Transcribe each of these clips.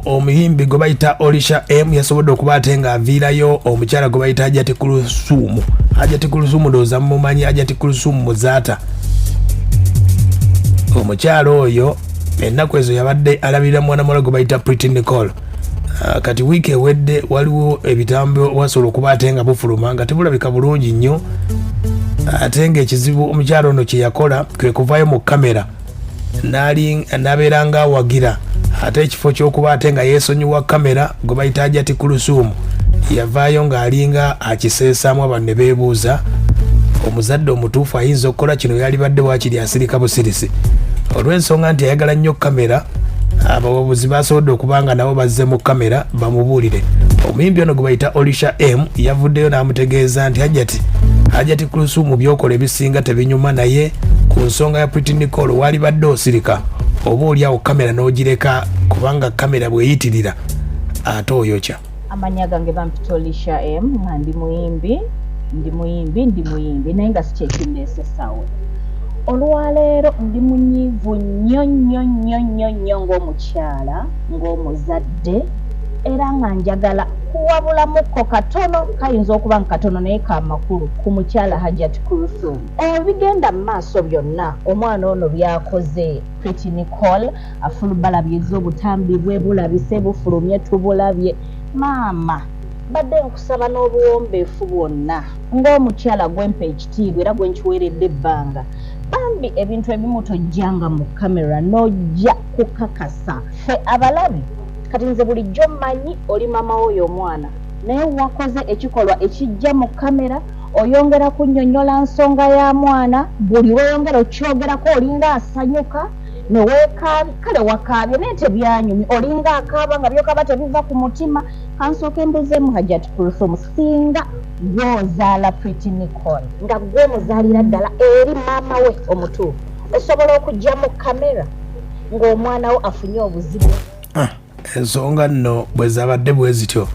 omuyimbi gwe bayita Olisha M yasobodde okuba ate nga aviirayo omukyala gwe bayita Ajati Kuluthum. Ajati Kuluthum ndowooza mumumanyi, Ajati Kuluthum muzaata. Omukyala oyo ennaku ezo yabadde alabirira mwana muwala gwe bayita Pretty Nicole. Kati wiiki ewedde waliwo ebitambo wasobola okuba ate nga bufuluma nga tebulabika bulungi nnyo, ate ng'ekizibu omukyala ono kye yakola kwe kuvaayo mu kamera n'abeera nga awagira, ate ekifo ky'okuba ate nga yeesonyiwa kamera gwe bayita Ajati Kuluthum yavaayo ng'alinga akiseesaamu. abantu ne beebuuza omuzadde omutuufu ayinza okukola kino yalibadde waakiri asirika busirisi olw'ensonga nti ayagala nnyo kamera. Abawabuzi basobodde okuba nga nabo bazze mu kamera bamubuulire. Omuyimbi ono gwe bayita Olisha M yavuddeyo n'amutegeeza nti Ajati Kuluthum byokola ebisinga tebinyuma, naye ku nsonga ya Pretty Nicole walibadde osirika oba oliawo kamera n'ogireka, kubanga kamera bweyitirira ate oyokya. Amanya gange bampita Olisha M nga ndi muyimbi naye nga si kyekinneesesaawe. Olwaleero ndi munyiivu nnyo ng'omukyala, ng'omuzadde, era nga njagala kuwabulamuko katono, kayinza okuba nkatono naye ka makulu ku mukyala Ajati Kuluthum. Bigenda mu maaso byonna omwana ono byakoze Pretty Nicole afulubalabye ez'obutambi bwe bulabise bufulumye tubulabye. Maama badde nkusaba n'obuwombeefu bwonna ng'omukyala gwempa ekitiibwa era gwe nkiweeredde ebbanga, bambi ebintu ebimu tojjanga mu kamera n'ojja kukakasa. Ffe abalabi kati nze bulijjo mmanyi oli maama w'oyo omwana, naye wakoze ekikolwa ekijja mu kamera oyongera kunnyonnyola nsonga ya mwana, buli weyongera okyogerako olinga asanyuka neweekaabi, kale wakaabye naye tebyanyumye, olinga akaaba nga byokaba tebiva ku mutima. Kansooka embuzeemu Ajati Kuluthum, singa gw'ozaala Pretty Nicole nga gwe muzaalira ddala eri maama we omutuufu, osobola okujja mu kamera ng'omwana wo afunye obuzibu. Ensonga nno bwe zabadde bwe zityo,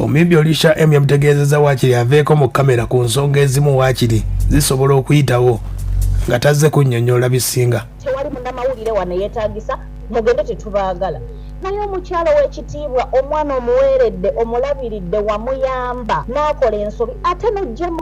omuyimbi Olisha M yamutegeezezza waakiri aveeko mu kamera ku nsonga ezimu waakiri zisobola okuyitawo nga tazze kunnyonnyola bisinga. Tewali munnamawulire wano yeetaagisa mugende tetubaagala, naye omukyala w'ekitiibwa omwana omuweeredde omulabiridde wamuyamba n'akola ensobi, ate n'ojja mu